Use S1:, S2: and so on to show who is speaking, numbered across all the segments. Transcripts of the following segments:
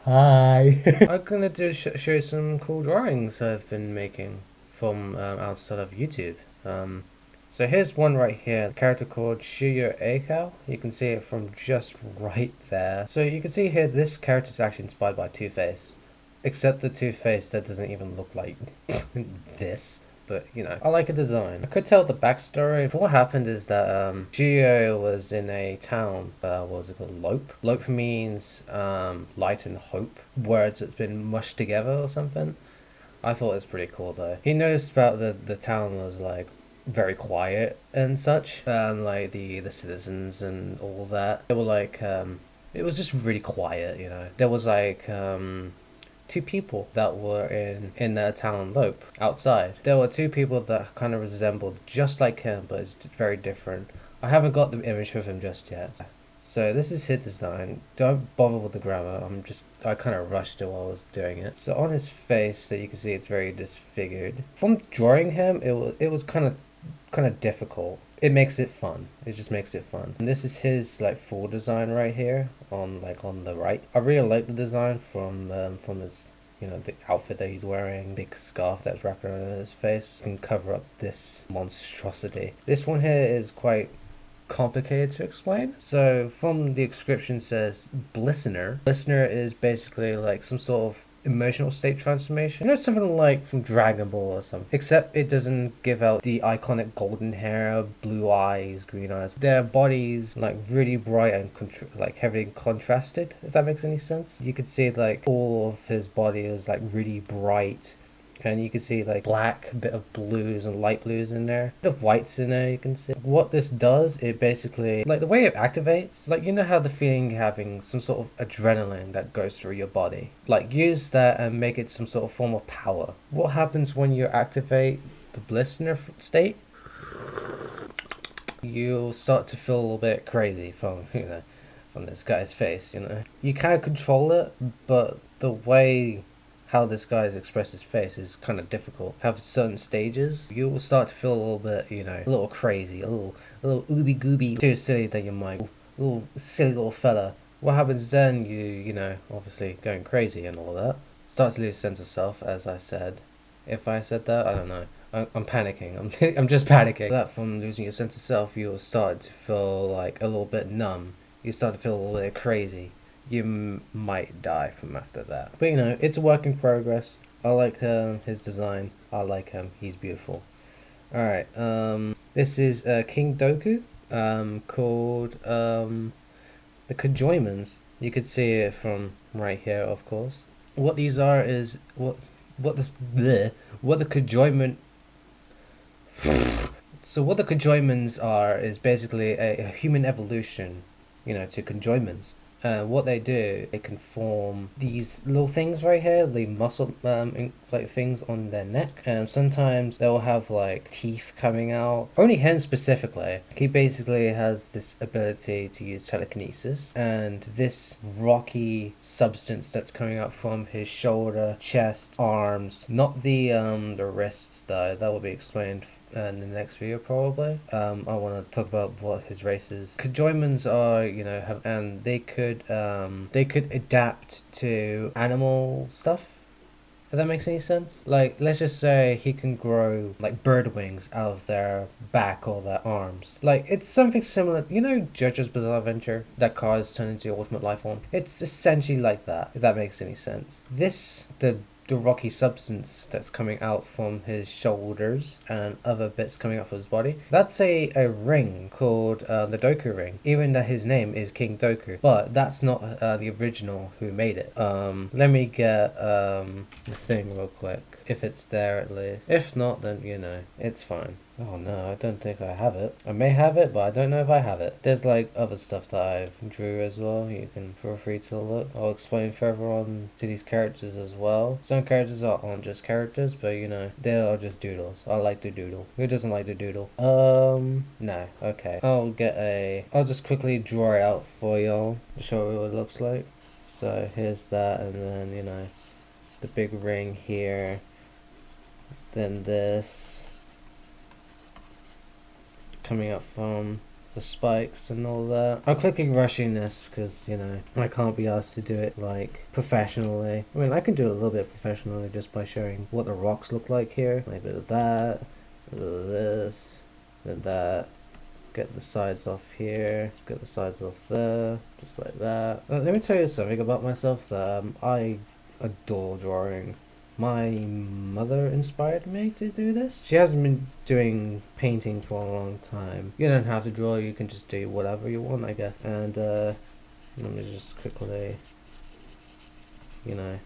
S1: Hi. I'm gonna show you some cool drawings I've been making from outside of YouTube. Um, so here's one right here, a character called Shiyo Eikao. You can see it from just right there. So you can see here this character is actually inspired by Two-Face, except the Two-Face that doesn't even look like this. But you know, I like a design. I could tell the backstory. What happened is that Gio was in a town. What was it called? Lope. Lope means light and hope. Words that's been mushed together or something. I thought it was pretty cool though. He noticed about the town was like very quiet and such. Like the citizens and all that. They were like it was just really quiet. You know, there was like two people that were in a town Lope outside. There were two people that kind of resembled just like him, but it's very different. I haven't got the image of him just yet. So this is his design. Don't bother with the grammar. I kind of rushed it while I was doing it. So on his face, that you can see it's very disfigured. From drawing him, it was kind of difficult. It makes it fun. It just makes it fun. And this is his like full design right here on the right. I really like the design from his the outfit that he's wearing, big scarf that's wrapped around his face can cover up this monstrosity. This one here is quite complicated to explain. So from the description says Blistener. Blistener is basically like some sort of emotional state transformation. You know, something like from Dragon Ball or something. Except it doesn't give out the iconic golden hair, blue eyes, green eyes. Their bodies like really bright and like heavily contrasted, if that makes any sense. You could see like all of his body is like really bright, and you can see like black, a bit of blues and light blues in there, a bit of whites in there. You can see what this does. It basically, like the way it activates, like you know how the feeling having some sort of adrenaline that goes through your body, like use that and make it some sort of form of power. What happens when you activate the blistener state? You'll start to feel a little bit crazy from from this guy's face. You can't control it, but the way how this guy's express his face is kind of difficult. Have certain stages, you will start to feel a little bit, a little crazy, a little ooby gooby, too silly that you might, little silly little fella. What happens then? Obviously going crazy and all that. Start to lose sense of self, as I said. If I said that, I don't know. I'm panicking. I'm just panicking. That from losing your sense of self, you'll start to feel like a little bit numb. You start to feel a little bit crazy. You might die from after that. But it's a work in progress. I like his design. I like him. He's beautiful. All right. This is King Doku. Called the Conjoymans. You could see it from right here, of course. What these are is what this bleh, what the Conjoyment. So what the Conjoymans are is basically a human evolution, to Conjoymans. What they do, they can form these little things right here, the muscle, like things on their neck. And sometimes they'll have like teeth coming out. Only him specifically, he basically has this ability to use telekinesis, and this rocky substance that's coming out from his shoulder, chest, arms, not the wrists though. That will be explained in the next video probably. I want to talk about what his race is. Conjoymans are, and they could adapt to animal stuff. If that makes any sense. Like, let's just say he can grow like bird wings out of their back or their arms. Like, it's something similar. You know, JoJo's Bizarre Adventure, that cars turn into ultimate life form. It's essentially like that. If that makes any sense. The rocky substance that's coming out from his shoulders and other bits coming out of his body. That's a ring called the Doku ring, even though his name is King Doku. But that's not the original who made it. Let me get the thing real quick. If it's there at least. If not, then it's fine. Oh no, I don't think I have it. I may have it, but I don't know if I have it. There's like other stuff that I've drew as well. You can feel free to look. I'll explain further on to these characters as well. Some characters aren't just characters, but they are just doodles. I like to doodle. Who doesn't like to doodle? No. Okay. I'll just quickly draw it out for y'all to show you what it looks like. So here's that, and then the big ring here. Then this coming up from the spikes and all that. I'm quickly rushing this because, you know, I can't be asked to do it like professionally. I mean, I can do it a little bit professionally just by showing what the rocks look like here. Like a bit of that, a bit of this, and that. Get the sides off here, get the sides off there, just like that. Let me tell you something about myself that I adore drawing. My mother inspired me to do this. She hasn't been doing painting for a long time. You don't have to draw, you can just do whatever you want, I guess. And let me just quickly, you know,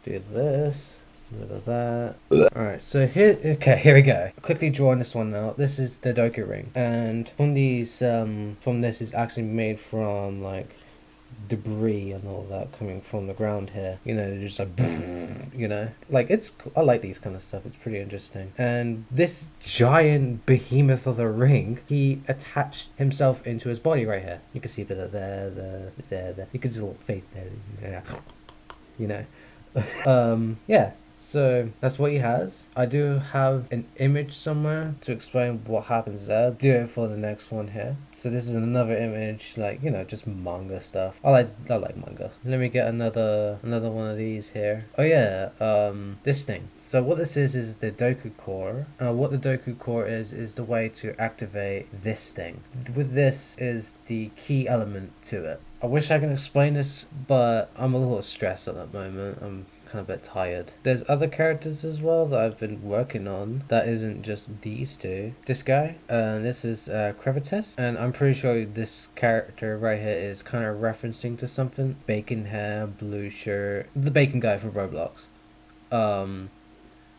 S1: do this. Bit of that. Alright, so here we go. Quickly drawing this one out. This is the Doku ring. And from these, from this is actually made from like debris and all that coming from the ground here. You know, just like, you know, like I like these kind of stuff. It's pretty interesting. And this giant behemoth of a ring, he attached himself into his body right here. You can see a bit of there. You can see a little face there. Yeah. You know. Yeah. So that's what he has. I do have an image somewhere to explain what happens there. Do it for the next one here. So this is another image, like, you know, just manga stuff. I like manga. Let me get another one of these here. Oh yeah, this thing. So what this is the Doku core. What the Doku core is the way to activate this thing. With this is the key element to it. I wish I could explain this, but I'm a little stressed at that moment. I'm kind of a bit tired. There's other characters as well that I've been working on that isn't just these two. This guy, this is Crevitas, and I'm pretty sure this character right here is kind of referencing to something. Bacon hair, blue shirt, the bacon guy from Roblox.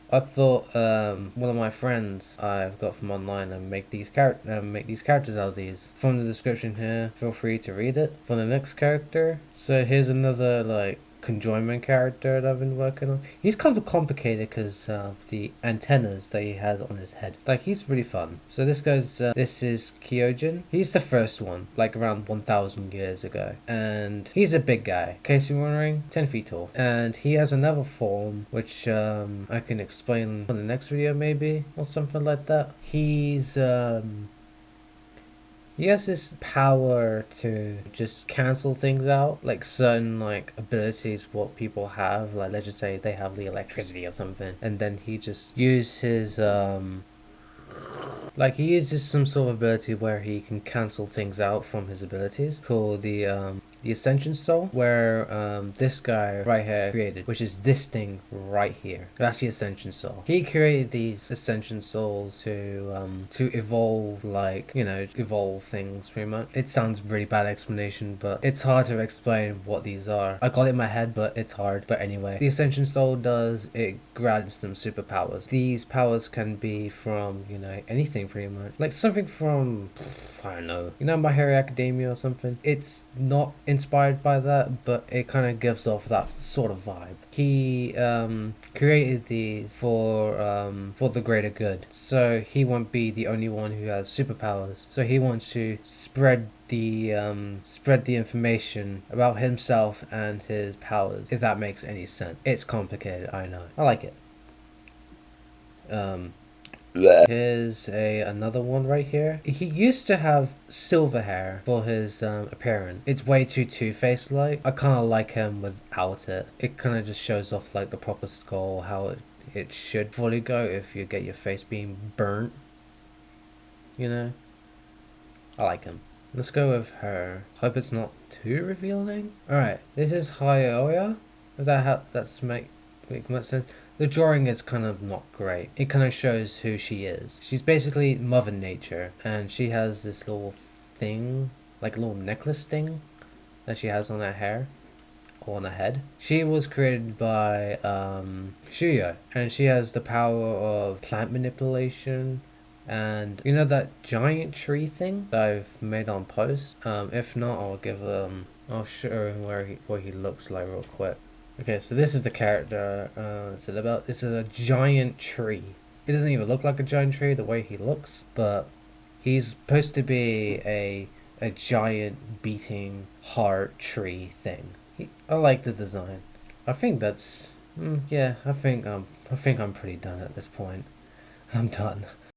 S1: I thought one of my friends I've got from online and make these characters out of these. From the description here, feel free to read it. For the next character, so here's another like conjoinment character that I've been working on. He's kind of complicated because of the antennas that he has on his head. Like, he's really fun. So this is Kyojin. He's the first one, like around 1,000 years ago. And he's a big guy. In case you're wondering, 10 feet tall. And he has another form, which I can explain on the next video maybe, or something like that. He has this power to just cancel things out, like certain like abilities what people have, like let's just say they have the electricity or something, and then he just uses like he uses some sort of ability where he can cancel things out from his abilities, called the Ascension Soul, where this guy right here created, which is this thing right here. That's the Ascension Soul. He created these Ascension Souls to evolve, like, you know, evolve things pretty much. It sounds really bad explanation, but it's hard to explain what these are. I got it in my head, but it's hard. But anyway, the Ascension Soul does, it grants them superpowers. These powers can be from, you know, anything pretty much. Like something from, I don't know, you know, My Hero Academia or something. It's not inspired by that, but it kind of gives off that sort of vibe. He created these for the greater good, so he won't be the only one who has superpowers. So he wants to spread the information about himself and his powers, if that makes any sense. It's complicated, I know. I like it. Here's another one right here. He used to have silver hair for his appearance. It's way too Two-Face like. I kind of like him without it. It kind of just shows off like the proper skull, how it should fully go if you get your face being burnt. You know? I like him. Let's go with her. Hope it's not too revealing. Alright, this is Hyoya. That's make much sense. The drawing is kind of not great. It kind of shows who she is. She's basically Mother Nature, and she has this little thing, like a little necklace thing, that she has on her hair, or on her head. She was created by Shuyo, and she has the power of plant manipulation, and you know that giant tree thing that I've made on post? If not, I'll show him what he looks like real quick. Okay, so this is the character. This is a giant tree. It doesn't even look like a giant tree the way he looks, but he's supposed to be a giant beating heart tree thing. I like the design. I think that's yeah. I think I'm pretty done at this point. I'm done.